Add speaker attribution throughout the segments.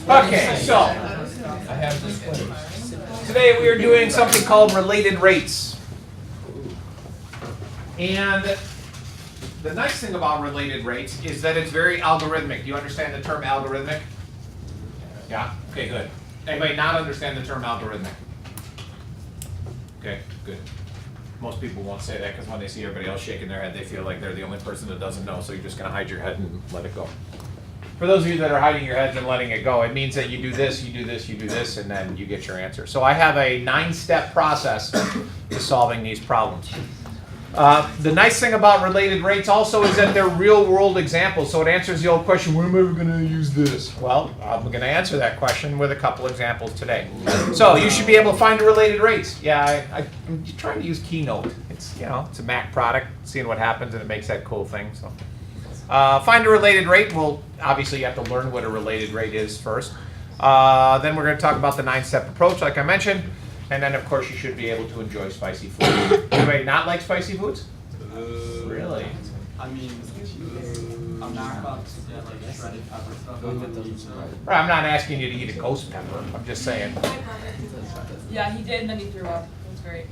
Speaker 1: Okay, so today we are doing something called related rates. And the nice thing about related rates is that it's very algorithmic. Do you understand the term algorithmic? Yeah? Okay, good. Anybody not understand the term algorithmic? Okay, good. Most people won't say that because when they see everybody else shaking their head, they feel like they're the only person that doesn't know, so you're just going to hide your head and let it go. For those of you that are hiding your heads and letting it go, it means that you do this, you do this, you do this, and then you get your answer. So I have a 9-step process to solving these problems. The nice thing about related rates also is that they're real-world examples, so it answers the old question, when am I ever going to use this? Well, I'm going to answer that question with a couple examples today. So you should be able to find the related rates. Yeah, I'm trying to use Keynote. It's, it's a Mac product, seeing what happens, and it makes that cool thing. So find a related rate. Well, obviously you have to learn what a related rate is first. Then we're going to talk about the 9-step approach, like I mentioned. And then, of course, you should be able to enjoy spicy food. Anybody not like spicy foods? Really?
Speaker 2: I mean, I'm not about to get like shredded pepper stuff.
Speaker 1: I'm not asking you to eat a ghost pepper. I'm just saying.
Speaker 3: Yeah, he did, and then he threw up. It was great.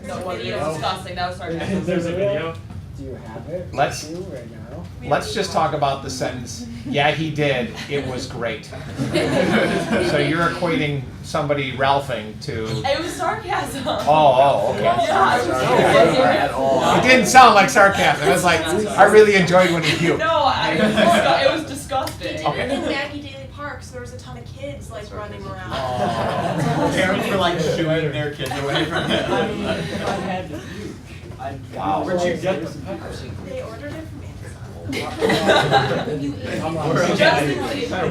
Speaker 3: No, it was disgusting. That was sarcastic.
Speaker 4: There's a video.
Speaker 5: Do you have it?
Speaker 1: Let's-
Speaker 5: with you right now?
Speaker 1: Let's just talk about the sentence, yeah, he did, it was great. So you're equating somebody Ralphing to...
Speaker 3: It was sarcasm.
Speaker 1: Oh, okay.
Speaker 3: Yeah,
Speaker 1: It didn't sound like sarcasm. It was like, I really enjoyed when he puked.
Speaker 3: No, it was disgusting.
Speaker 1: Okay.
Speaker 6: In Maggie Daily Parks, there was a ton of kids like running around.
Speaker 2: Parents were like shooing their kids away from it.
Speaker 4: I mean, if I had the huge,
Speaker 1: Wow.
Speaker 4: where'd you get the peppers?
Speaker 6: They ordered it from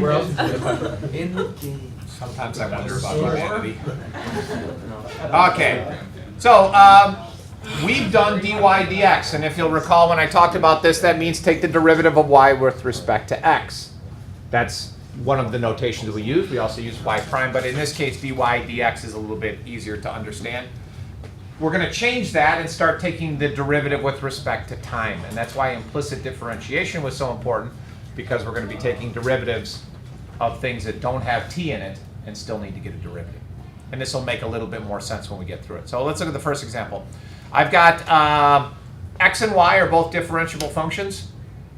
Speaker 4: Where else?
Speaker 5: In the game.
Speaker 1: Sometimes I wonder about humanity. Okay, so we've done dy dx, and if you'll recall when I talked about this, that means take the derivative of y with respect to x. That's one of the notations we use. We also use y prime, but in this case, dy dx is a little bit easier to understand. We're going to change that and start taking the derivative with respect to time. And that's why implicit differentiation was so important, because we're going to be taking derivatives of things that don't have t in it and still need to get a derivative. And this will make a little bit more sense when we get through it. So let's look at the first example. I've got x and y are both differentiable functions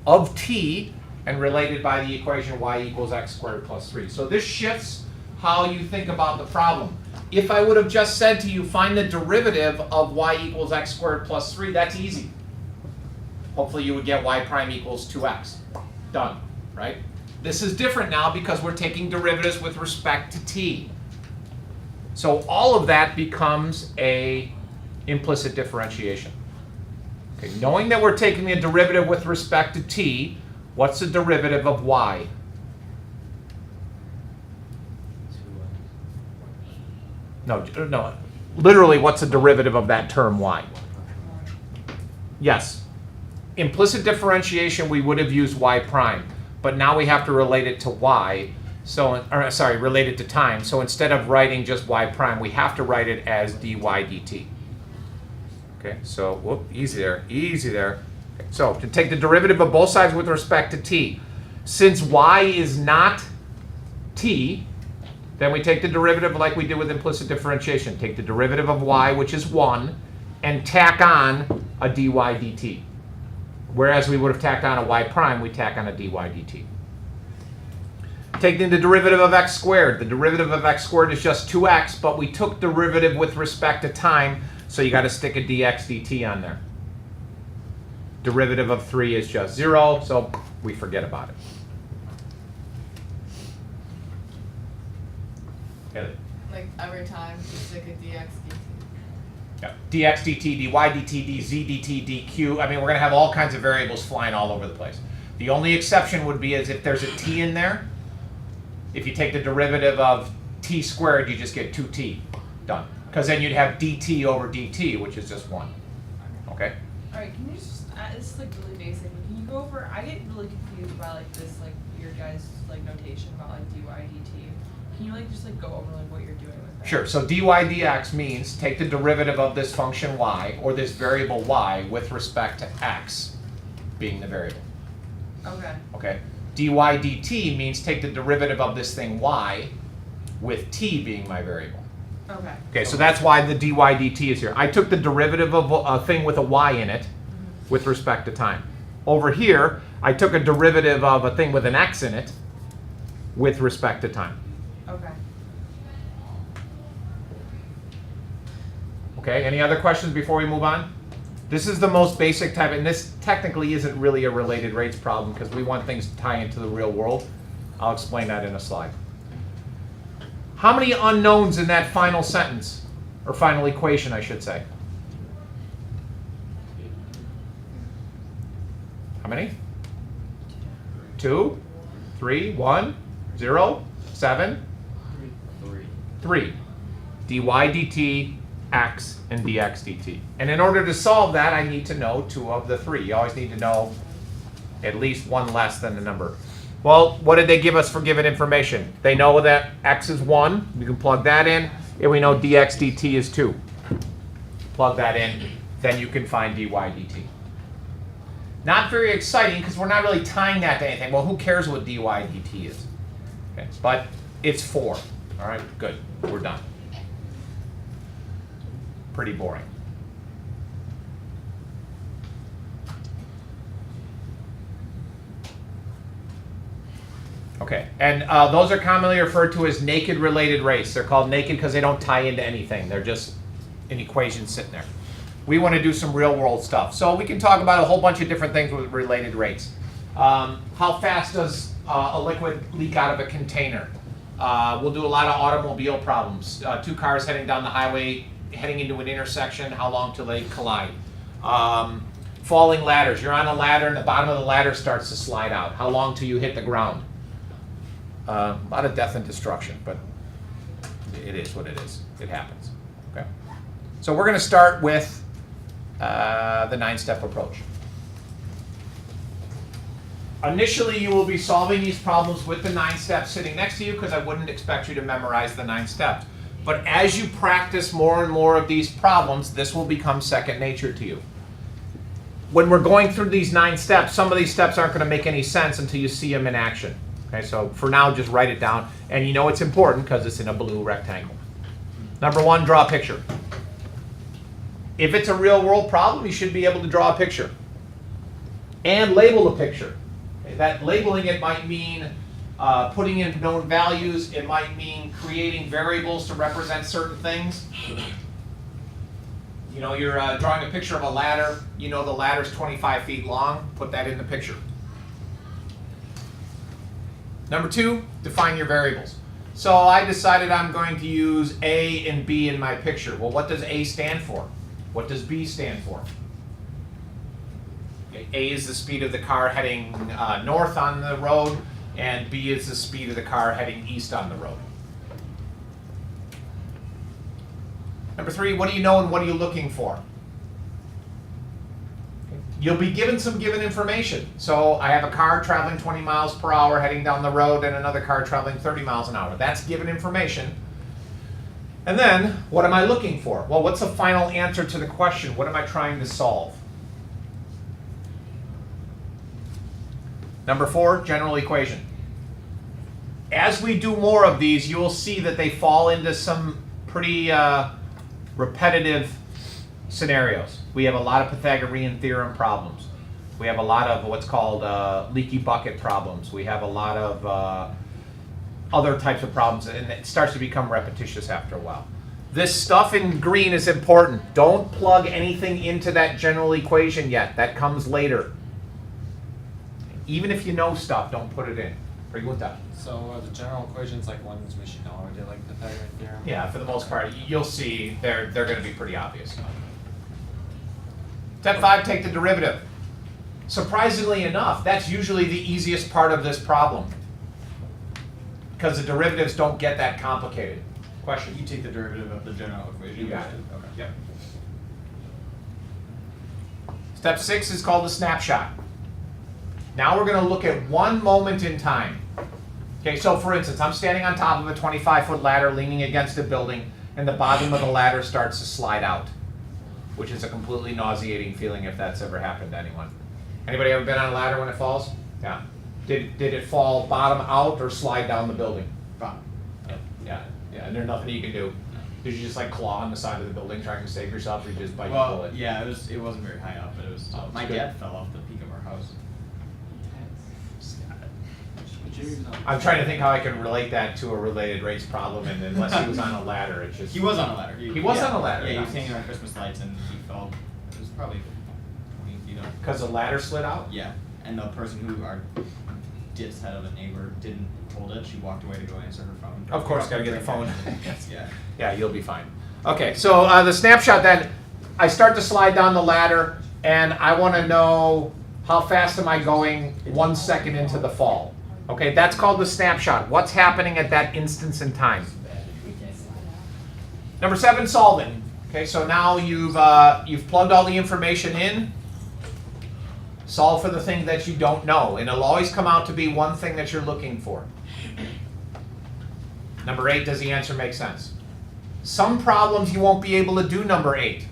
Speaker 1: of t and related by the equation y equals x squared plus 3. So this shifts how you think about the problem. If I would have just said to you, find the derivative of y equals x squared plus 3, that's easy. Hopefully you would get y prime equals 2x. Done, right? This is different now because we're taking derivatives with respect to t. So all of that becomes a implicit differentiation. Okay, knowing that we're taking the derivative with respect to t, what's the derivative of y? No, literally, what's the derivative of that term y? Yes. Implicit differentiation, we would have used y prime, but now we have to relate it to y, relate it to time. So instead of writing just y prime, we have to write it as dy dt. Okay, so, whoop, easy there. Okay, so to take the derivative of both sides with respect to t, since y is not t, then we take the derivative like we did with implicit differentiation. Take the derivative of y, which is 1, and tack on a dy dt. Whereas we would have tacked on a y prime, we tack on a dy dt. Taking the derivative of x squared. The derivative of x squared is just 2x, but we took derivative with respect to time, so you got to stick a dx dt on there. Derivative of 3 is just 0, so we forget about it.
Speaker 3: Like every time, just stick a dx dt.
Speaker 1: Yeah. dx dt, dy dt, dz dt, dq. I mean, we're going to have all kinds of variables flying all over the place. The only exception would be is if there's a t in there. If you take the derivative of t squared, you just get 2t. Done. Because then you'd have dt over dt, which is just 1. Okay?
Speaker 3: All right, can you just, this is like really basic, but can you go over, I get really confused by like this, like your guys' like notation about like dy dt. Can you like just like go over like what you're doing with that?
Speaker 1: Sure. So dy dx means take the derivative of this function y, or this variable y, with respect to x being the variable.
Speaker 3: Okay.
Speaker 1: Okay. dy dt means take the derivative of this thing y with t being my variable.
Speaker 3: Okay.
Speaker 1: Okay, so that's why the dy dt is here. I took the derivative of a thing with a y in it with respect to time. Over here, I took a derivative of a thing with an x in it with respect to time.
Speaker 3: Okay.
Speaker 1: Okay, any other questions before we move on? This is the most basic type, and this technically isn't really a related rates problem because we want things to tie into the real world. I'll explain that in a slide. How many unknowns in that final sentence, or final equation, I should say? How many? 2, 3, 1, 0, 7, 3. dy dt, x, and dx dt. And in order to solve that, I need to know 2 of the 3. You always need to know at least one less than the number. Well, what did they give us for given information? They know that x is 1. We can plug that in. And we know dx dt is 2. Plug that in. Then you can find dy dt. Not very exciting because we're not really tying that to anything. Well, who cares what dy dt is? Okay, but it's 4. All right, good. We're done. Pretty boring. Okay, and those are commonly referred to as naked related rates. They're called naked because they don't tie into anything. They're just an equation sitting there. We want to do some real world stuff. So we can talk about a whole bunch of different things with related rates. How fast does a liquid leak out of a container? We'll do a lot of automobile problems. 2 cars heading down the highway, heading into an intersection, how long till they collide? Falling ladders. You're on a ladder and the bottom of the ladder starts to slide out. How long till you hit the ground? A lot of death and destruction, but it is what it is. It happens. Okay. So we're going to start with the 9-step approach. Initially, you will be solving these problems with the 9 steps sitting next to you because I wouldn't expect you to memorize the 9 steps. But as you practice more and more of these problems, this will become second nature to you. When we're going through these 9 steps, some of these steps aren't going to make any sense until you see them in action. Okay, so for now, just write it down. And you know it's important because it's in a blue rectangle. Number 1, draw a picture. If it's a real world problem, you should be able to draw a picture. And label the picture. Okay, that labeling it might mean putting in known values. It might mean creating variables to represent certain things. You know, you're drawing a picture of a ladder. You know the ladder's 25 feet long. Put that in the picture. Number 2, define your variables. So I decided I'm going to use A and B in my picture. Well, what does A stand for? What does B stand for? Okay, A is the speed of the car heading north on the road, and B is the speed of the car heading east on the road. Number 3, what do you know and what are you looking for? You'll be given some given information. So I have a car traveling 20 miles per hour heading down the road and another car traveling 30 miles an hour. That's given information. And then, what am I looking for? Well, what's the final answer to the question? What am I trying to solve? Number 4, general equation. As we do more of these, you will see that they fall into some pretty repetitive scenarios. We have a lot of Pythagorean theorem problems. We have a lot of what's called leaky bucket problems. We have a lot of other types of problems, and it starts to become repetitious after a while. This stuff in green is important. Don't plug anything into that general equation yet. That comes later. Even if you know stuff, don't put it in. Pregunta.
Speaker 2: So the general equations, like ones we should know, are they like the Pythagorean theorem?
Speaker 1: Yeah, for the most part, you'll see they're going to be pretty obvious. Step 5, take the derivative. Surprisingly enough, that's usually the easiest part of this problem because the derivatives don't get that complicated. Question?
Speaker 2: You take the derivative of the general equation.
Speaker 1: You got it.
Speaker 2: Okay.
Speaker 1: Yep. Step 6 is called a snapshot. Now we're going to look at one moment in time. Okay, so for instance, I'm standing on top of a 25-foot ladder leaning against a building, and the bottom of the ladder starts to slide out, which is a completely nauseating feeling if that's ever happened to anyone. Anybody ever been on a ladder when it falls? Yeah. Did it fall bottom out or slide down the building?
Speaker 2: Bottom.
Speaker 1: Yeah, and there's nothing you can do. Did you just like claw on the side of the building trying to save yourself, or you just bite the
Speaker 2: Well,
Speaker 1: bullet?
Speaker 2: yeah, it wasn't very high up, but it was still.
Speaker 1: Oh,
Speaker 2: My
Speaker 1: it's good.
Speaker 2: dad fell off the peak of our house.
Speaker 1: I'm trying to think how I can relate that to a related race problem, and unless he was on a ladder, it's just.
Speaker 2: He was on a ladder.
Speaker 1: He was on a ladder,
Speaker 2: Yeah, he was
Speaker 1: nice.
Speaker 2: hanging on Christmas lights and he fell. It was probably 20 feet up.
Speaker 1: Because the ladder slid out?
Speaker 2: Yeah, and the person who our did's head of a neighbor didn't hold it. She walked away to go answer her phone.
Speaker 1: Of course, gotta get the phone.
Speaker 2: Yeah.
Speaker 1: Yeah, you'll be fine. Okay, so the snapshot then, I start to slide down the ladder, and I want to know how fast am I going 1 second into the fall. Okay, that's called the snapshot. What's happening at that instance in time? Number 7, solving. Okay, so now you've plugged all the information in. Solve for the thing that you don't know, and it'll always come out to be one thing that you're looking for. Number 8, does the answer make sense? Some problems you won't be able to do number 8.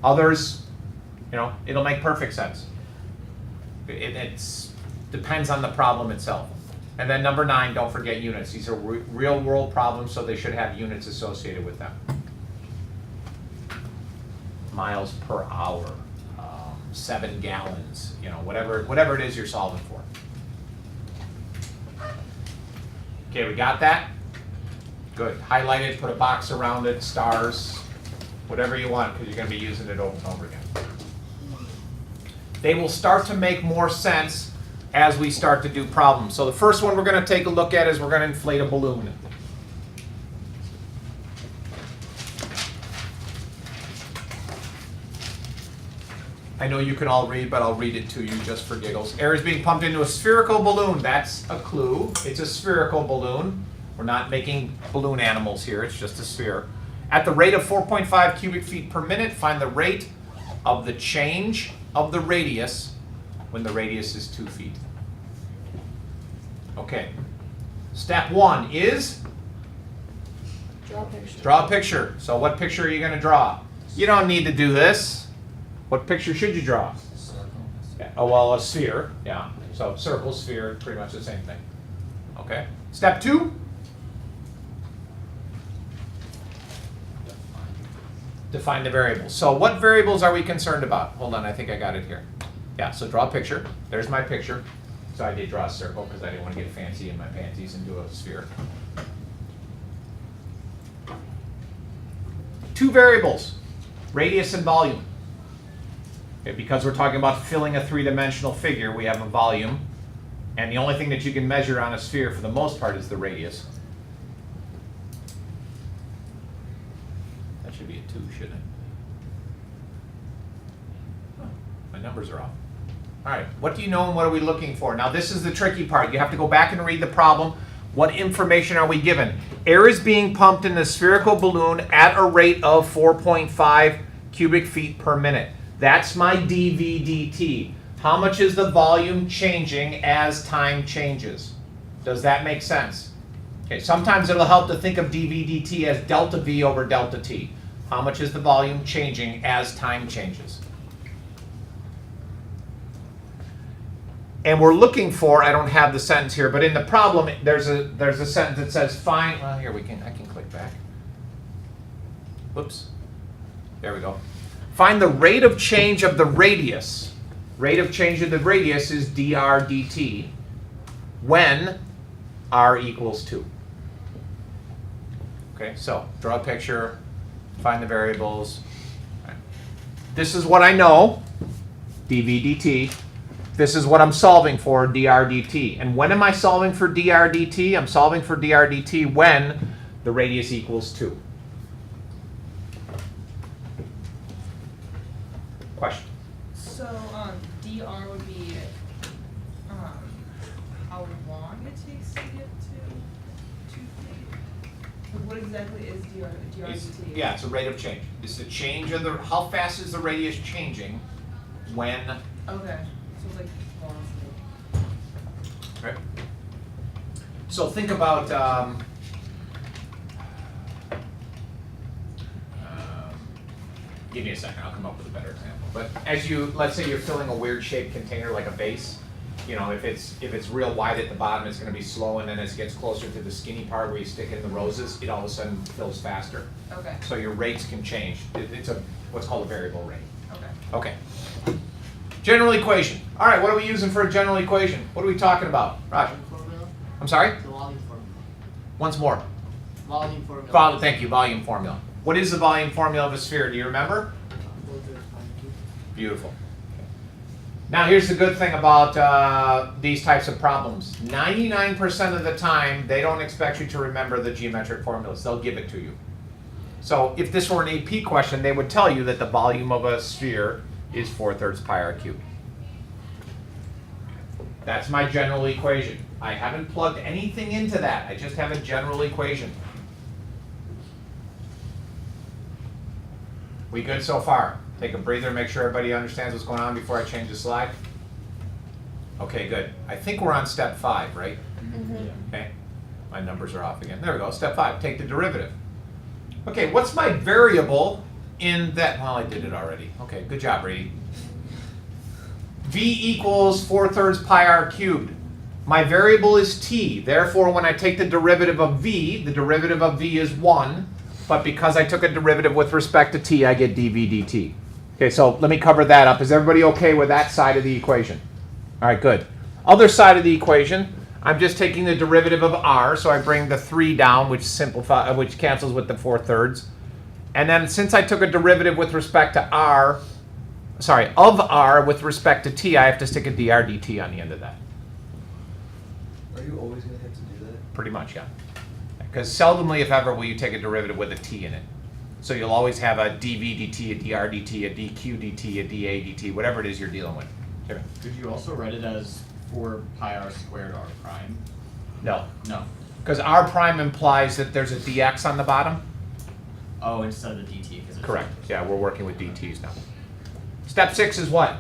Speaker 1: Others, it'll make perfect sense. It depends on the problem itself. And then number 9, don't forget units. These are real world problems, so they should have units associated with them. Miles per hour, 7 gallons, whatever it is you're solving for. Okay, we got that? Good. Highlight it, put a box around it, stars, whatever you want, because you're going to be using it over and over again. They will start to make more sense as we start to do problems. So the first one we're going to take a look at is we're going to inflate a balloon. I know you can all read, but I'll read it to you just for giggles. Air is being pumped into a spherical balloon. That's a clue. It's a spherical balloon. We're not making balloon animals here. It's just a sphere. At the rate of 4.5 cubic feet per minute, find the rate of the change of the radius when the radius is 2 feet. Okay. Step 1 is?
Speaker 6: Draw a picture.
Speaker 1: Draw a picture. So what picture are you going to draw? You don't need to do this. What picture should you draw? Yeah. Oh, well, a sphere. Yeah. So circle, sphere, pretty much the same thing. Okay. Step 2. Define the variables. So what variables are we concerned about? Hold on, I think I got it here. Yeah, so draw a picture. There's my picture. So I did draw a circle because I didn't want to get fancy in my panties and do a sphere. 2 variables, radius and volume. Okay, because we're talking about filling a 3-dimensional figure, we have a volume. And the only thing that you can measure on a sphere for the most part is the radius. That should be a 2, shouldn't it? Oh, my numbers are off. All right, what do you know and what are we looking for? Now this is the tricky part. You have to go back and read the problem. What information are we given? Air is being pumped in a spherical balloon at a rate of 4.5 cubic feet per minute. That's my dV/dt. How much is the volume changing as time changes? Does that make sense? Okay, sometimes it'll help to think of dV/dt as delta V over delta t. How much is the volume changing as time changes? And we're looking for, I don't have the sentence here, but in the problem there's a sentence that says find, well here I can click back. Whoops. There we go. Find the rate of change of the radius. Rate of change of the radius is dr dt when r equals 2. Okay, so draw a picture, find the variables. Right. This is what I know, dV/dt. This is what I'm solving for, dr dt. And when am I solving for dr dt? I'm solving for dr dt when the radius equals 2. Question?
Speaker 3: So, dr would be, how long it takes to get to 2 feet? Like, what exactly is dr/dt?
Speaker 1: Yeah, it's a rate of change. It's the change of the, how fast is the radius changing when,
Speaker 3: Okay, so it's like velocity.
Speaker 1: right? So think about, give me a second, I'll come up with a better example. But as you, let's say you're filling a weird shaped container like a vase, You know, if it's real wide at the bottom, it's going to be slow, and then as it gets closer to the skinny part where you stick in the roses, it all of a sudden fills faster.
Speaker 3: Okay,
Speaker 1: So your rates can change. It's what's called a variable rate.
Speaker 3: okay.
Speaker 1: Okay. General equation. All right, what are we using for a general equation? What are we talking about? Raj?
Speaker 7: Formula?
Speaker 1: I'm sorry?
Speaker 7: The volume formula.
Speaker 1: Once more.
Speaker 7: Volume formula.
Speaker 1: Thank you, volume formula. What is the volume formula of a sphere? Do you remember? Beautiful. Now here's the good thing about these types of problems. 99% of the time, they don't expect you to remember the geometric formulas. They'll give it to you. So if this were an AP question, they would tell you that the volume of a sphere is 4/3 pi r cubed. That's my general equation. I haven't plugged anything into that. I just have a general equation. We good so far? Take a breather, make sure everybody understands what's going on before I change the slide. Okay, good. I think we're on step 5, right? Okay. My numbers are off again. There we go. Step 5. Take the derivative. Okay, what's my variable in that? Well, I did it already. Okay, good job, Brady. V equals 4/3 pi r cubed. My variable is t. Therefore, when I take the derivative of v, the derivative of v is 1. But because I took a derivative with respect to t, I get dv dt. Okay, so let me cover that up. Is everybody okay with that side of the equation? All right, good. Other side of the equation, I'm just taking the derivative of r, so I bring the 3 down, which cancels with the 4/3. And then since I took a derivative with respect to of r with respect to t, I have to stick a dr dt on the end of that.
Speaker 5: Are you always going to have to do that?
Speaker 1: Pretty much, yeah. Because seldomly, if ever, will you take a derivative with a t in it. So you'll always have a dv dt, a dr dt, a dq dt, a dA dt, whatever it is you're dealing with. Jimmy?
Speaker 2: Could you also write it as 4 pi r squared r prime?
Speaker 1: No.
Speaker 2: No.
Speaker 1: Because r prime implies that there's a dx on the bottom.
Speaker 2: Oh, instead of the dt. Because
Speaker 1: Correct. Yeah, we're working with dt's now. Step 6 is what?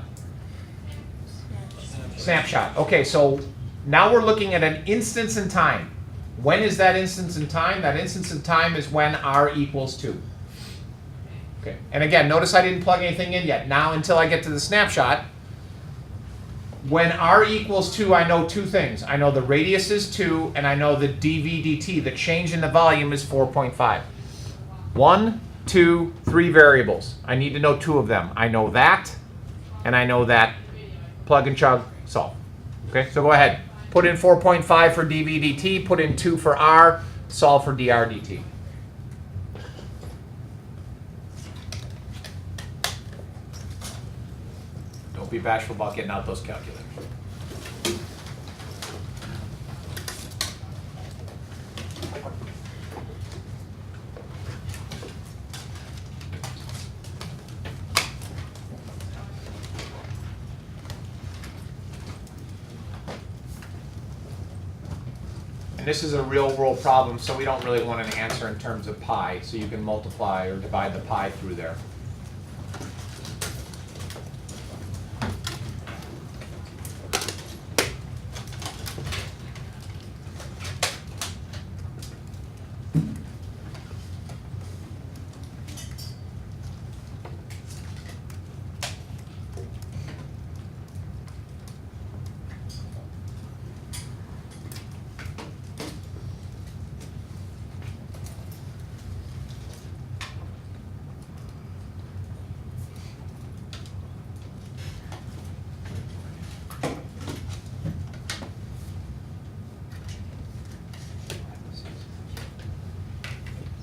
Speaker 1: Snapshot. Okay, so now we're looking at an instance in time. When is that instance in time? That instance in time is when r equals 2. Okay, and again, notice I didn't plug anything in yet. Now, until I get to the snapshot, when r equals 2, I know 2 things. I know the radius is 2, and I know the dv dt, the change in the volume, is 4.5. 1, 2, 3 variables. I need to know 2 of them. I know that, and I know that. Plug and chug, solve. Okay, so go ahead. Put in 4.5 for dv dt, put in 2 for r, solve for dr dt. Don't be bashful about getting out those calculators. And this is a real world problem, so we don't really want an answer in terms of pi, so you can multiply or divide the pi through there.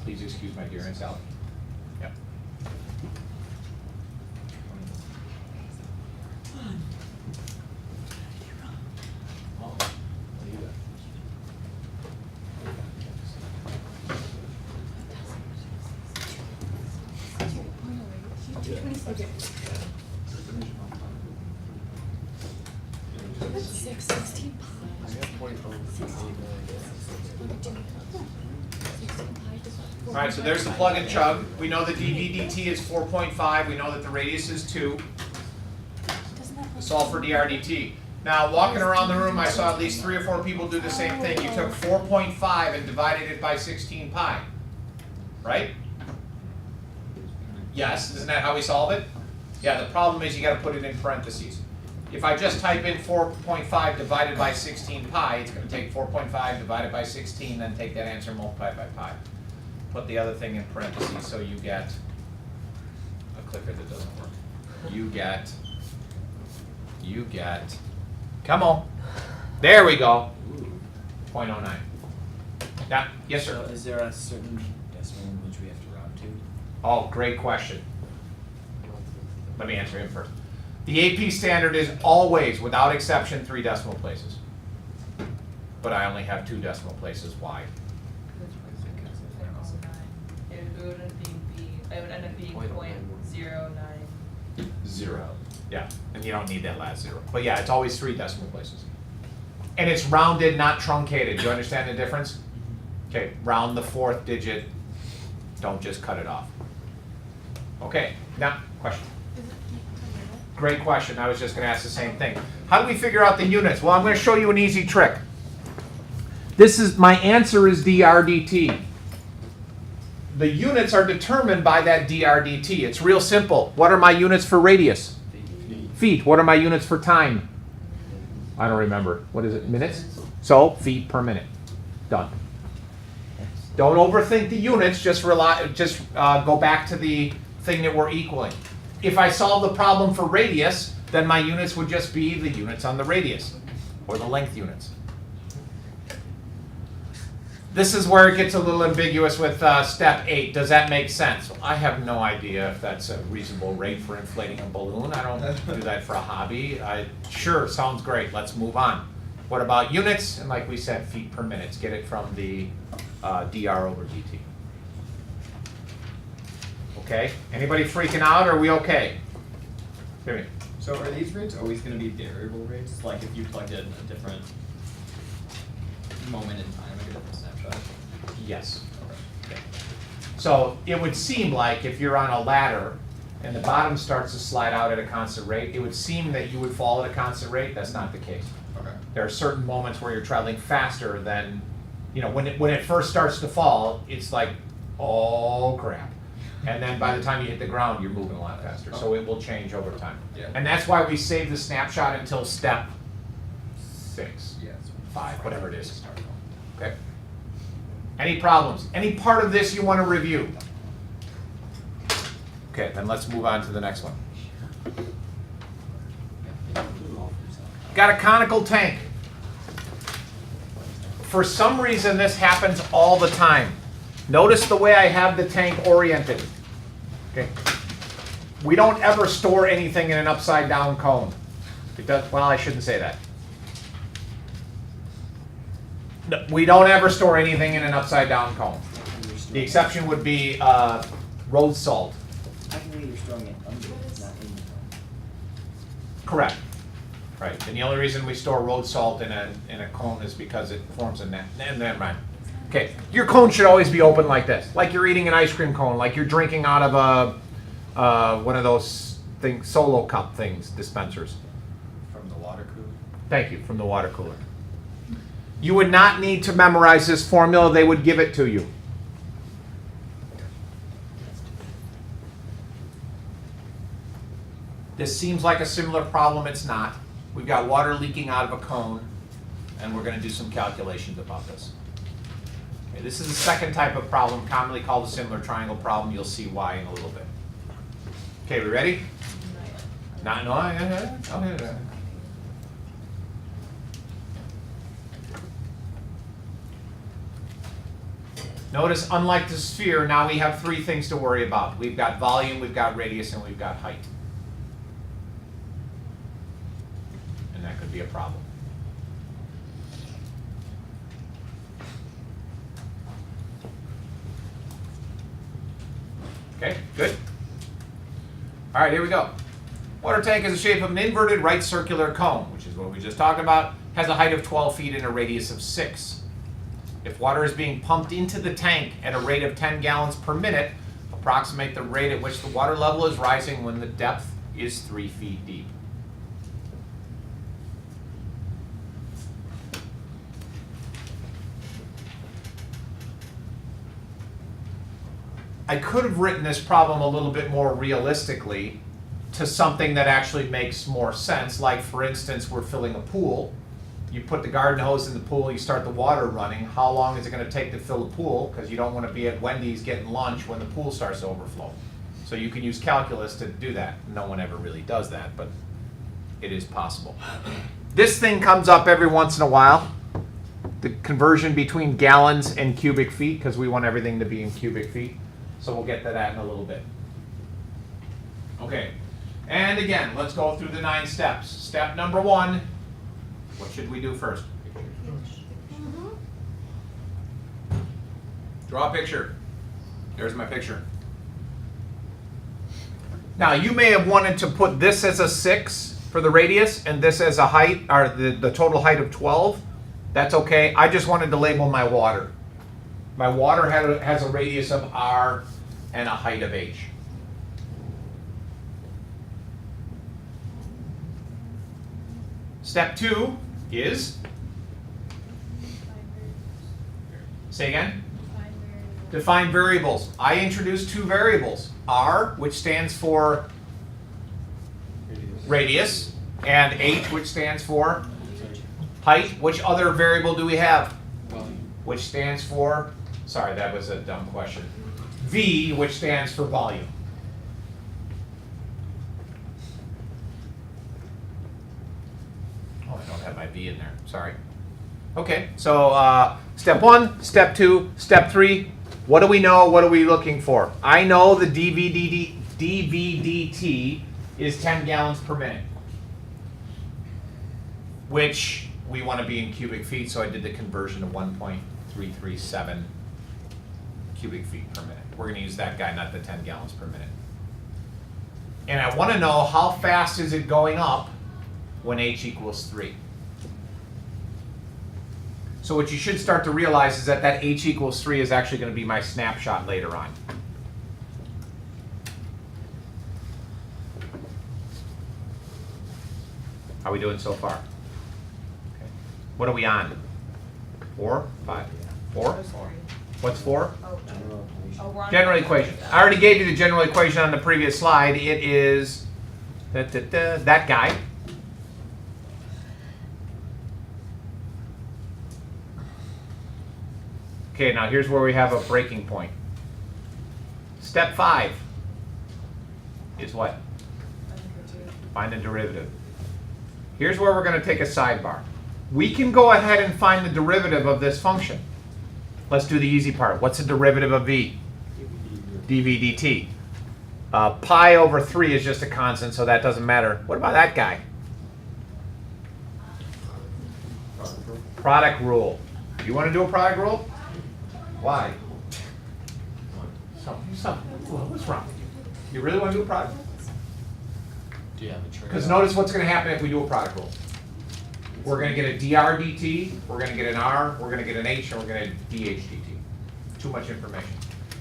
Speaker 1: Please excuse my dear Aunt Sally. Yep. All right, so there's the plug and chug. We know the dv dt is 4.5. We know that the radius is 2. Solve for dr dt. Now, walking around the room, I saw at least 3 or 4 people do the same thing. You took 4.5 and divided it by 16 pi. Right? Yes, isn't that how we solve it? Yeah, the problem is you got to put it in parentheses. If I just type in 4.5 divided by 16 pi, it's going to take 4.5 divided by 16, then take that answer and multiply it by pi. Put the other thing in parentheses so you get a clicker that doesn't work. You get, come on. There we go. 0.09. Yeah, yes, sir.
Speaker 7: So is there a certain decimal in which we have to round to?
Speaker 1: Oh, great question. Let me answer him first. The AP standard is always, without exception, 3 decimal places. But I only have 2 decimal places. Why?
Speaker 3: It would end up being 0.09.
Speaker 1: 0. Yeah, and you don't need that last 0. But yeah, it's always 3 decimal places. And it's rounded, not truncated. Do you understand the difference? Okay, round the 4th digit. Don't just cut it off. Okay, now, question. Great question. I was just going to ask the same thing. How do we figure out the units? Well, I'm going to show you an easy trick. My answer is dRdt. The units are determined by that dRdt. It's real simple. What are my units for radius? Feet. What are my units for time? I don't remember. What is it? Minutes? So, feet per minute. Done. Don't overthink the units. Just go back to the thing that we're equaling. If I solve the problem for radius, then my units would just be the units on the radius, or the length units. This is where it gets a little ambiguous with step 8. Does that make sense? Well, I have no idea if that's a reasonable rate for inflating a balloon. I don't do that for a hobby. Sure, sounds great. Let's move on. What about units? And like we said, feet per minute. Get it from the dr over dt. Okay? Anybody freaking out, or are we okay? Jimmy.
Speaker 2: So are these rates always going to be variable rates? Like if you plugged in a different moment in time, like a different snapshot?
Speaker 1: Yes.
Speaker 2: Okay.
Speaker 1: So it would seem like if you're on a ladder and the bottom starts to slide out at a constant rate, it would seem that you would fall at a constant rate. That's not the case.
Speaker 2: Okay.
Speaker 1: There are certain moments where you're traveling faster than, when it first starts to fall, it's like, oh crap. And then by the time you hit the ground, you're moving a lot faster. So it will change over time.
Speaker 2: Yeah.
Speaker 1: And that's why we save the snapshot until step 6,
Speaker 2: Yeah.
Speaker 1: 5, whatever it is. Okay? Any problems? Any part of this you want to review? Okay, then let's move on to the next one. Got a conical tank. For some reason, this happens all the time. Notice the way I have the tank oriented. Okay. We don't ever store anything in an upside down cone. It does, well, I shouldn't say that. No, we don't ever store anything in an upside down cone. The exception would be road salt.
Speaker 7: I can read you're storing it under, not in the phone.
Speaker 1: Correct. Right. And the only reason we store road salt in a cone is because it forms a net. Never mind. Okay. Your cone should always be open like this, like you're eating an ice cream cone, like you're drinking out of one of those solo cup things, dispensers.
Speaker 2: From the water cooler?
Speaker 1: Thank you. From the water cooler. You would not need to memorize this formula. They would give it to you. This seems like a similar problem. It's not. We've got water leaking out of a cone, and we're going to do some calculations about this. Okay, this is the second type of problem, commonly called a similar triangle problem. You'll see why in a little bit. Okay, we ready? Not, no, okay. Notice, unlike the sphere, now we have 3 things to worry about. We've got volume, we've got radius, and we've got height. And that could be a problem. Okay, good. All right, here we go. Water tank is the shape of an inverted right circular cone, which is what we just talked about, has a height of 12 feet and a radius of 6. If water is being pumped into the tank at a rate of 10 gallons per minute, approximate the rate at which the water level is rising when the depth is 3 feet deep. I could have written this problem a little bit more realistically to to something that actually makes more sense. Like, for instance, we're filling a pool. You put the garden hose in the pool, you start the water running. How long is it going to take to fill the pool? Because you don't want to be at Wendy's getting lunch when the pool starts to overflow. So you can use calculus to do that. No one ever really does that, but it is possible. This thing comes up every once in a while. The conversion between gallons and cubic feet, because we want everything to be in cubic feet. So we'll get to that in a little bit. Okay, and again, let's go through the 9 steps. Step number 1, what should we do first? Draw a picture. There's my picture. Now, you may have wanted to put this as a 6 for the radius and this as a height, or the total height of 12. That's okay. I just wanted to label my water. My water has a radius of r and a height of h. Step 2 is, say again? Define variables. I introduced 2 variables. R, which stands for radius, and h, which stands for height. Which other variable do we have? Which stands for, sorry, that was a dumb question. V, which stands for volume. Oh, I don't have my V in there, sorry. Okay, so step 1, step 2, step 3. What do we know? What are we looking for? I know the dVdt is 10 gallons per minute, which we want to be in cubic feet, so I did the conversion to 1.337 cubic feet per minute. We're going to use that guy, not the 10 gallons per minute. And I want to know how fast is it going up when h equals 3. So what you should start to realize is that h equals 3 is actually going to be my snapshot later on. How are we doing so far? Okay. What are we on? 4? 5? 4? What's 4? General equation. I already gave you the general equation on the previous slide. It is that guy. Okay, now here's where we have a breaking point. Step 5 is what? Find the derivative. Here's where we're going to take a sidebar. We can go ahead and find the derivative of this function. Let's do the easy part. What's the derivative of v? dv dt. Pi over 3 is just a constant, so that doesn't matter. What about that guy? Product rule. You want to do a product rule? Why? What's wrong with you? You really want to do a product rule?
Speaker 2: Do you have a trade?
Speaker 1: Because notice what's going to happen if we do a product rule. We're going to get a dr dt, we're going to get an r, we're going to get an h, and we're going to get dh dt. Too much information.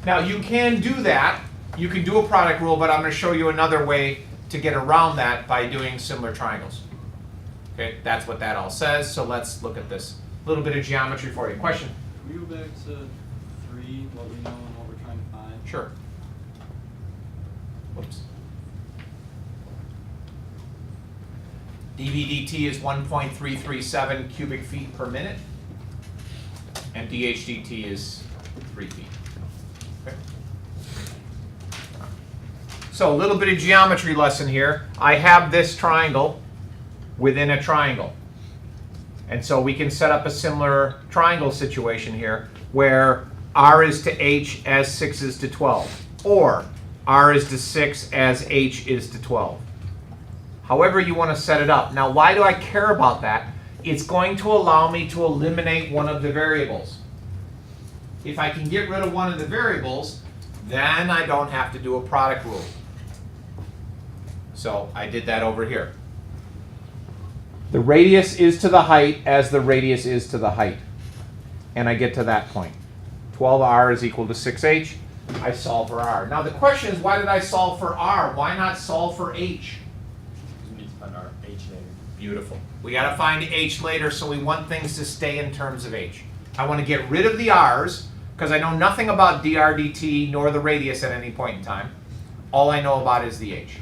Speaker 1: Now you can do that. You can do a product rule, but I'm going to show you another way to get around that by doing similar triangles. Okay, that's what that all says. So let's look at this. A little bit of geometry for you. Question?
Speaker 8: Can we go back to 3, what we know and what we're trying to find?
Speaker 1: Sure. Whoops. dV dt is 1.337 cubic feet per minute, and dH dt is 3 feet. Okay. So a little bit of geometry lesson here. I have this triangle within a triangle. And so we can set up a similar triangle situation here where r is to h as 6 is to 12, or r is to 6 as h is to 12. However you want to set it up. Now, why do I care about that? It's going to allow me to eliminate one of the variables. If I can get rid of one of the variables, then I don't have to do a product rule. So I did that over here. The radius is to the height as the radius is to the height. And I get to that point. 12r is equal to 6h. I solve for r. Now the question is, why did I solve for r? Why not solve for h?
Speaker 2: We need to find our h later.
Speaker 1: Beautiful. We got to find h later, so we want things to stay in terms of h. I want to get rid of the r's, because I know nothing about dr dt nor the radius at any point in time. All I know about is the h.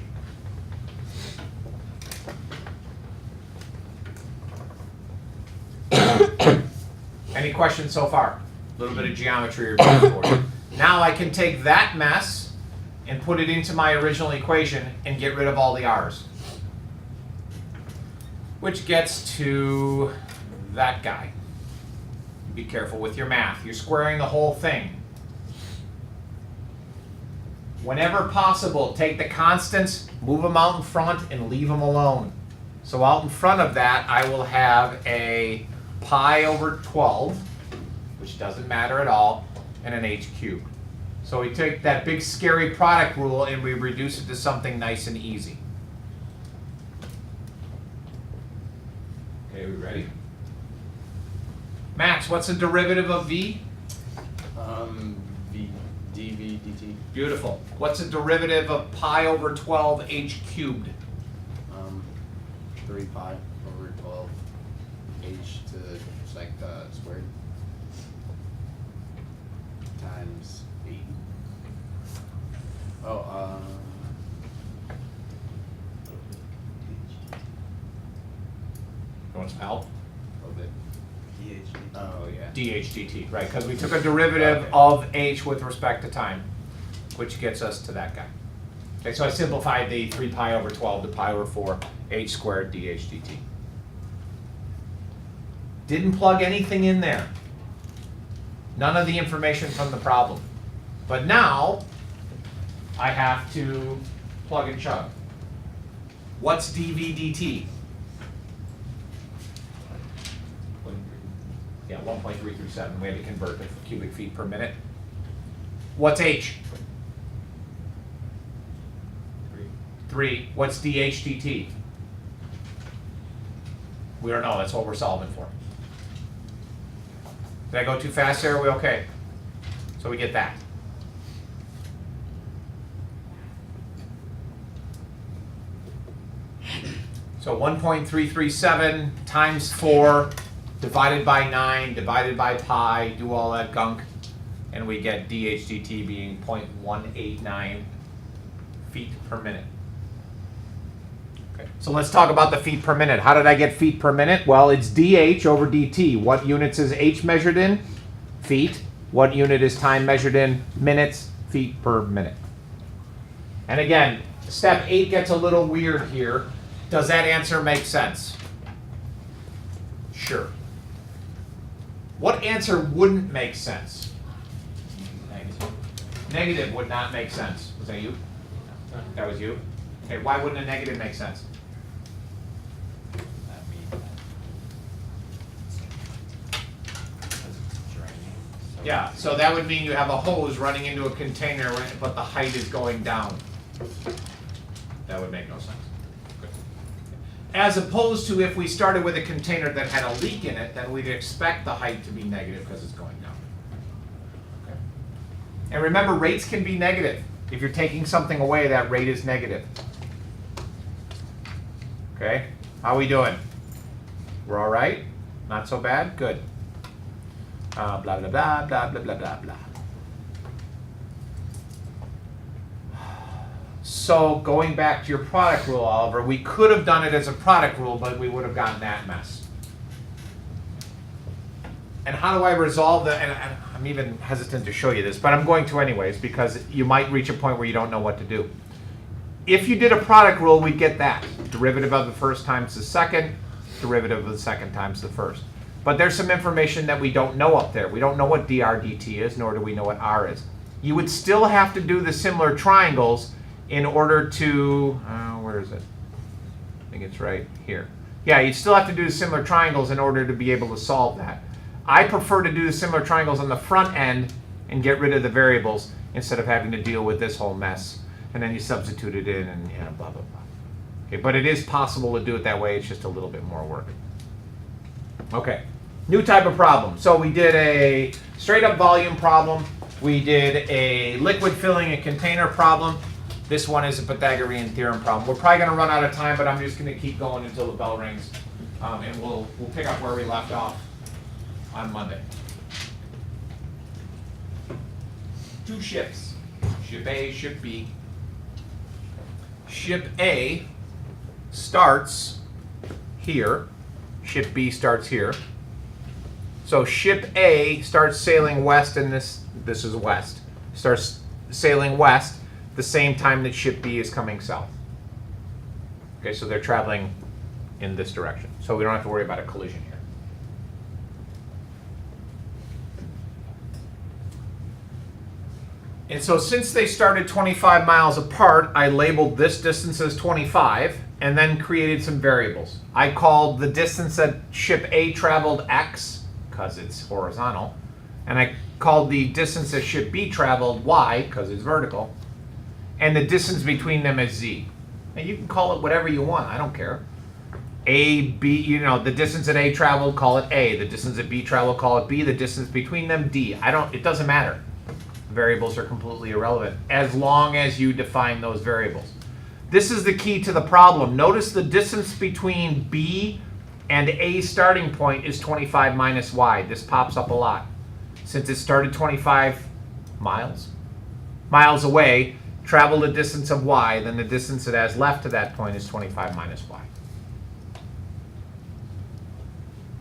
Speaker 1: Any questions so far? A little bit of geometry review for you. Now I can take that mess and put it into my original equation and get rid of all the r's. Which gets to that guy. Be careful with your math. You're squaring the whole thing. Whenever possible, take the constants, move them out in front, and leave them alone. So out in front of that, I will have a pi over 12, which doesn't matter at all, and an h cubed. So we take that big scary product rule and we reduce it to something nice and easy. Okay, we ready? Max, what's the derivative of v?
Speaker 5: V, dv, dt.
Speaker 1: Beautiful. What's the derivative of pi over 12 h cubed?
Speaker 5: 3 pi over 12 h to the squared times 8. Oh,
Speaker 1: You want some help?
Speaker 5: a little bit. DH. Oh, yeah.
Speaker 1: dh dt, right, because we took a derivative of h with respect to time, which gets us to that guy. Okay, so I simplified the 3 pi over 12 to pi over 4 h squared dh dt. Didn't plug anything in there. None of the information from the problem. But now, I have to plug and chug. What's dv dt? Yeah, 1.337. We had to convert to cubic feet per minute. What's h? 3. What's dh dt? We don't know. That's what we're solving for. Did I go too fast there? Are we okay? So we get that. So 1.337 times 4 divided by 9 divided by pi, do all that gunk, and we get dh dt being 0.189 feet per minute. Okay. So let's talk about the feet per minute. How did I get feet per minute? Well, it's dh over dt. What units is h measured in? Feet. What unit is time measured in? Minutes. Feet per minute. And again, step 8 gets a little weird here. Does that answer make sense? Sure. What answer wouldn't make sense?
Speaker 2: Negative.
Speaker 1: Negative would not make sense. Was that you? That was you? Okay, why wouldn't a negative make sense?
Speaker 2: That means because it's draining. So
Speaker 1: Yeah, so that would mean you have a hose running into a container, but the height is going down. That would make no sense. Good. As opposed to if we started with a container that had a leak in it, then we'd expect the height to be negative because it's going down. Okay. And remember, rates can be negative. If you're taking something away, that rate is negative. Okay, how are we doing? We're all right? Not so bad? Good. Blah, blah, blah, blah, blah, blah, blah, blah. So going back to your product rule, Oliver, we could have done it as a product rule, but we would have gotten that mess. And how do I resolve that? And I'm even hesitant to show you this, but I'm going to anyways, because you might reach a point where you don't know what to do. If you did a product rule, we'd get that. Derivative of the first times the second, derivative of the second times the first. But there's some information that we don't know up there. We don't know what dr dt is, nor do we know what r is. You would still have to do the similar triangles in order to, where is it? I think it's right here. Yeah, you'd still have to do the similar triangles in order to be able to solve that. I prefer to do the similar triangles on the front end and get rid of the variables instead of having to deal with this whole mess. And then you substitute it in and blah, blah, blah. Okay, but it is possible to do it that way. It's just a little bit more work. Okay, new type of problem. So we did a straight up volume problem. We did a liquid filling a container problem. This one is a Pythagorean theorem problem. We're probably going to run out of time, but I'm just going to keep going until the bell rings. And we'll pick up where we left off on Monday. 2 ships. Ship A, Ship B. Ship A starts here. Ship B starts here. So ship A starts sailing west, and this is west. Starts sailing west the same time that ship B is coming south. Okay, so they're traveling in this direction. So we don't have to worry about a collision here. And so since they started 25 miles apart, I labeled this distance as 25 and then created some variables. I called the distance that ship A traveled X, because it's horizontal, and I called the distance that ship B traveled Y, because it's vertical, and the distance between them is Z. Now you can call it whatever you want, I don't care. A, B, you know, the distance that A traveled, call it A. The distance that B traveled, call it B. The distance between them, D. It doesn't matter. Variables are completely irrelevant as long as you define those variables. This is the key to the problem. Notice the distance between B and A starting point is 25 minus Y. This pops up a lot. Since it started 25 miles away, travel the distance of Y, then the distance it has left to that point is 25 minus Y.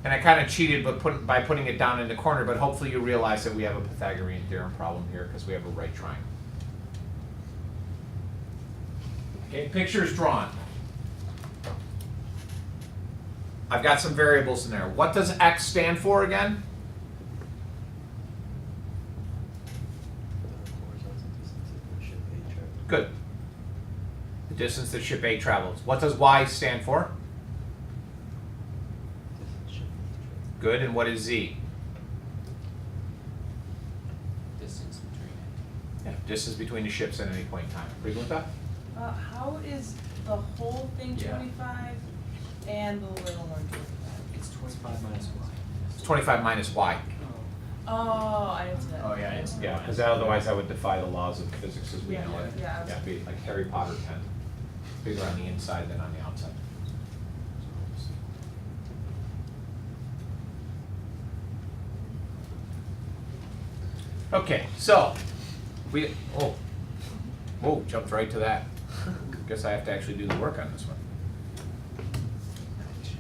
Speaker 1: And I kind of cheated by putting it down in the corner, but hopefully you realize that we have a Pythagorean theorem problem here because we have a right triangle. Okay, picture is drawn. I've got some variables in there. What does X stand for again? Good. The distance that ship A travels. What does Y stand for? Good, and what is Z?
Speaker 7: Distance between it.
Speaker 1: Yeah, distance between the ships at any point in time. Agree with that?
Speaker 3: How is the whole thing
Speaker 7: Yeah.
Speaker 3: 25 and the little one 25?
Speaker 7: It's 25 minus Y.
Speaker 1: It's 25 minus Y.
Speaker 3: Oh, I didn't see that.
Speaker 2: Oh, yeah, it's.
Speaker 1: Yeah, because otherwise that would defy the laws of physics as we
Speaker 3: Yeah,
Speaker 1: know it.
Speaker 3: yeah,
Speaker 1: Yeah, it'd be like Harry Potter 10. Bigger on the inside than on the outside. Okay, so jumped right to that. Guess I have to actually do the work on this one.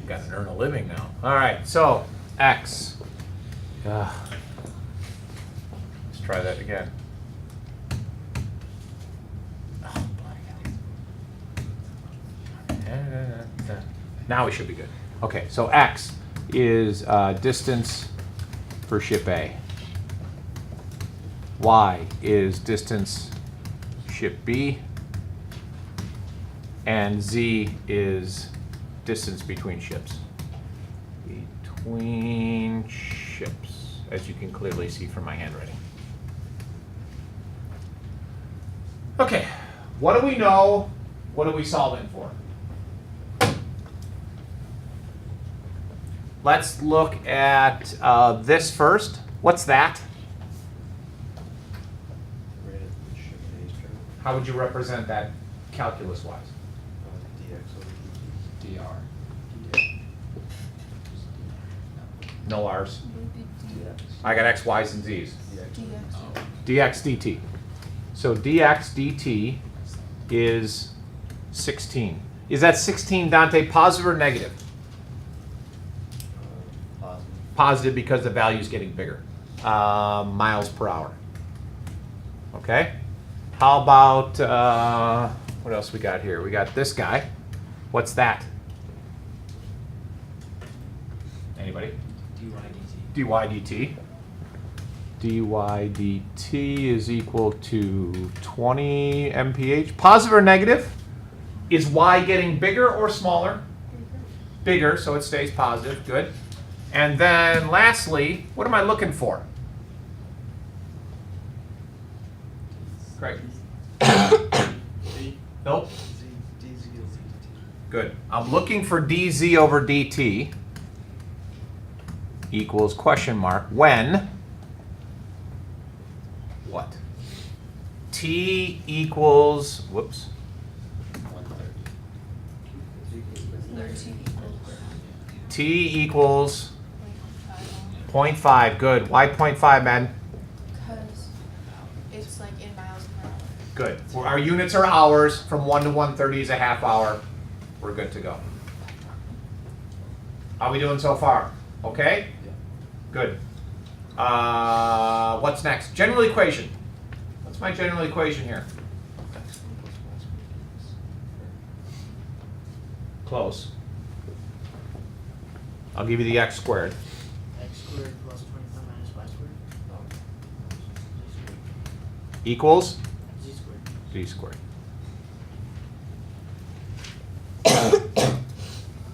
Speaker 1: Got to earn a living now. All right, so X. Let's try that again. Oh, boy. Now we should be good. Okay, so X is distance for ship A. Y is distance ship B. And Z is distance between ships. Between ships, as you can clearly see from my handwriting. Okay, what do we know? What are we solving for? Let's look at this first. What's that? How would you represent that calculus-wise?
Speaker 5: DR.
Speaker 1: No R's. I got X, Y's, and Z's. dx dt. So dx dt is 16. Is that 16, Dante, positive or negative?
Speaker 7: Positive.
Speaker 1: Positive because the value is getting bigger. Miles per hour. Okay? How about, what else we got here? We got this guy. What's that? Anybody?
Speaker 7: dy dt.
Speaker 1: dy dt. dy dt is equal to 20 mph. Positive or negative? Is y getting bigger or smaller? Bigger, so it stays positive. Good. And then lastly, what am I looking for? Great. Nope. Good. I'm looking for dz over dt equals question mark when what? T equals, whoops.
Speaker 6: 13.
Speaker 1: T equals 0.5. Good. Why 0.5, man?
Speaker 6: Because it's like in miles per hour.
Speaker 1: Good. Well, our units are hours. From 1 to 1:30 is a half hour. We're good to go. How we doing so far? Okay? Good. What's next? General equation. What's my general equation here? Close. I'll give you the x squared.
Speaker 4: X squared plus 25 minus y squared.
Speaker 1: Equals
Speaker 4: Z squared.
Speaker 1: z squared.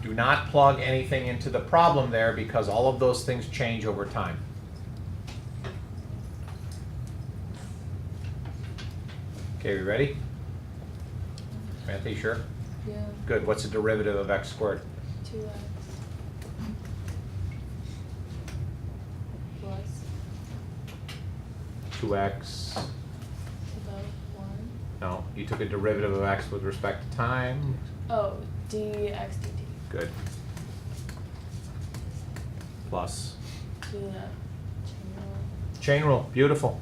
Speaker 1: Do not plug anything into the problem there because all of those things change over time. Okay, we ready? Samantha, you sure?
Speaker 9: Yeah,
Speaker 1: Good. What's the derivative of x squared?
Speaker 9: 2x plus
Speaker 1: 2x.
Speaker 9: about 1.
Speaker 1: No, you took a derivative of x with respect to time.
Speaker 9: Oh, dx dt.
Speaker 1: Good. Plus.
Speaker 9: Do that chain rule.
Speaker 1: Chain rule. Beautiful.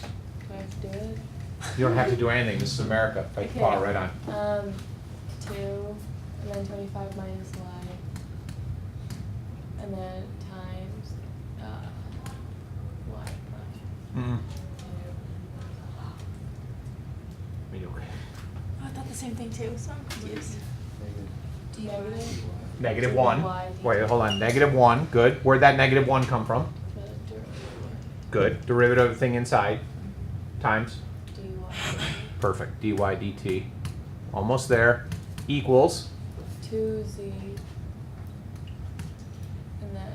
Speaker 9: Do I have to do it?
Speaker 1: You don't have to do anything. This is America. Fight the power right on.
Speaker 9: 2, and then 25 minus y, and then times y plus
Speaker 1: Mm-hmm.
Speaker 9: 2.
Speaker 1: Are you okay?
Speaker 6: Oh, I thought the same thing too, so I'm confused.
Speaker 9: Negative
Speaker 1: Negative 1.
Speaker 9: y
Speaker 1: Wait, hold on. Negative 1. Good. Where'd that negative 1 come from?
Speaker 9: the derivative
Speaker 1: Good. Derivative of the thing inside. Times.
Speaker 9: dy
Speaker 1: Perfect. dy dt. Almost there. Equals.
Speaker 9: 2z, and then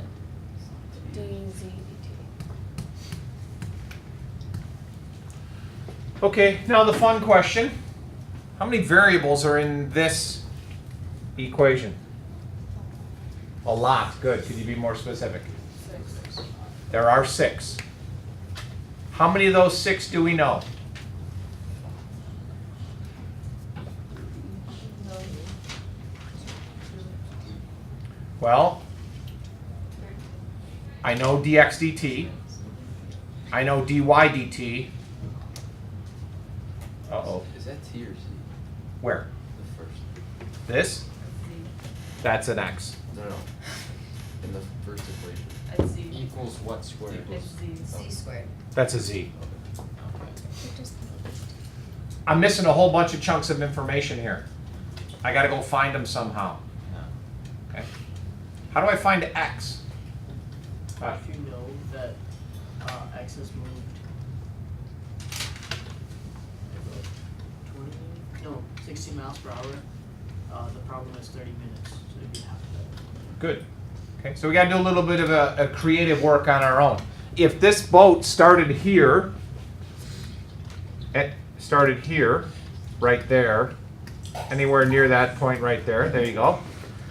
Speaker 9: dz dt.
Speaker 1: Okay, now the fun question. How many variables are in this equation? A lot. Good. Could you be more specific?
Speaker 3: 6.
Speaker 1: There are 6. How many of those 6 do we know? Well, I know dx dt. I know dy dt. Uh-oh.
Speaker 7: Is that T or Z?
Speaker 1: Where?
Speaker 7: The first.
Speaker 1: This? That's an x.
Speaker 7: No. In the first equation.
Speaker 3: It's z.
Speaker 7: Equals what squared?
Speaker 3: It's z.
Speaker 6: Z squared.
Speaker 1: That's a z.
Speaker 7: Okay.
Speaker 1: I'm missing a whole bunch of chunks of information here. I gotta go find them somehow. Okay. How do I find x?
Speaker 4: If you know that x has moved 60 miles per hour, the problem is 30 minutes, so it'd be half of that.
Speaker 1: Good. Okay, so we got to do a little bit of a creative work on our own. If this boat started here, right there, anywhere near that point right there you go,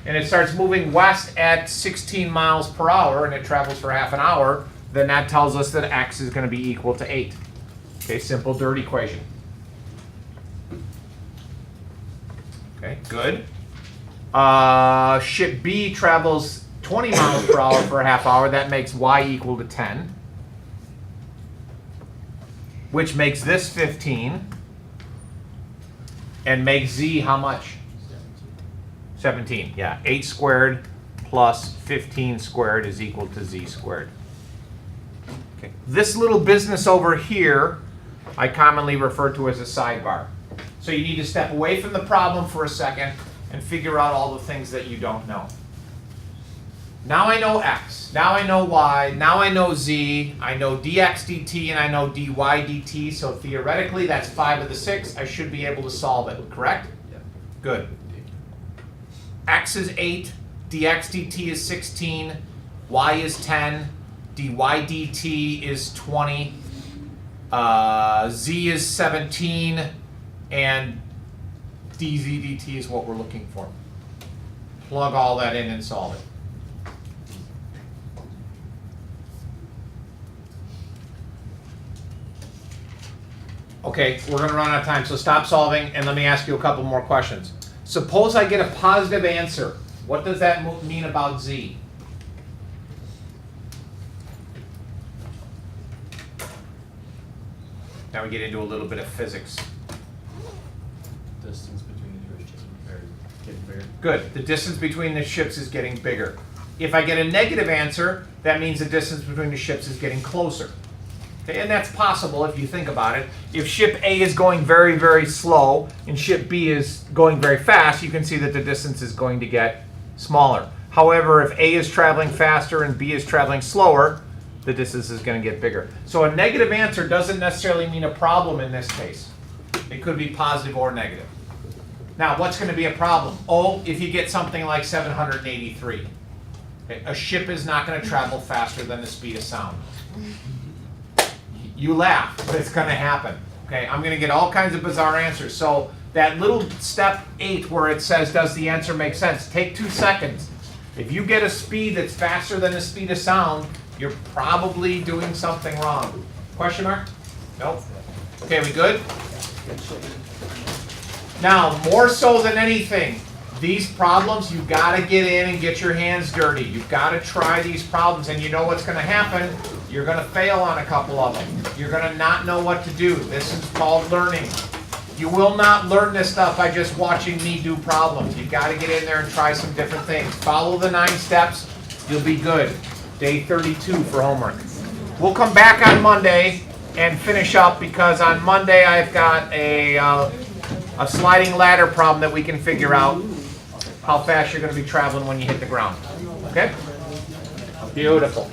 Speaker 1: and it starts moving west at 16 miles per hour and it travels for half an hour, then that tells us that x is going to be equal to 8. Okay, simple dirt equation. Okay, good. Ship B travels 20 miles per hour for a half hour. That makes y equal to 10, which makes this 15, and makes z how much? 17. Yeah, 8 squared plus 15 squared is equal to z squared. Okay. This little business over here, I commonly refer to as a sidebar. So you need to step away from the problem for a second and figure out all the things that you don't know. Now I know x, now I know y, now I know z, I know dx dt, and I know dy dt, so theoretically that's 5 of the 6. I should be able to solve it, correct?
Speaker 7: Yeah.
Speaker 1: Good. X is 8, dx dt is 16, y is 10, dy dt is 20, z is 17, and dz dt is what we're looking for. Plug all that in and solve it. Okay, we're going to run out of time, so stop solving and let me ask you a couple more questions. Suppose I get a positive answer. What does that mean about z? Now we get into a little bit of physics.
Speaker 7: Distance between the two ships are getting bigger.
Speaker 1: Good. The distance between the ships is getting bigger. If I get a negative answer, that means the distance between the ships is getting closer. Okay, and that's possible if you think about it. If ship A is going very, very slow and ship B is going very fast, you can see that the distance is going to get smaller. However, if A is traveling faster and B is traveling slower, the distance is going to get bigger. So a negative answer doesn't necessarily mean a problem in this case. It could be positive or negative. Now, what's going to be a problem? Oh, if you get something like 783. Okay, a ship is not going to travel faster than the speed of sound. You laugh, but it's going to happen. Okay, I'm going to get all kinds of bizarre answers. So that little step 8 where it says, does the answer make sense? Take 2 seconds. If you get a speed that's faster than the speed of sound, you're probably doing something wrong. Question mark? Nope. Okay, we good? Now, more so than anything, these problems, you've got to get in and get your hands dirty. You've got to try these problems, and you know what's going to happen. You're going to fail on a couple of them. You're going to not know what to do. This is called learning. You will not learn this stuff by just watching me do problems. You've got to get in there and try some different things. Follow the 9 steps. You'll be good. Day 32 for homework. We'll come back on Monday and finish up because on Monday I've got a sliding ladder problem that we can figure out how fast you're going to be traveling when you hit the ground. Okay? Beautiful.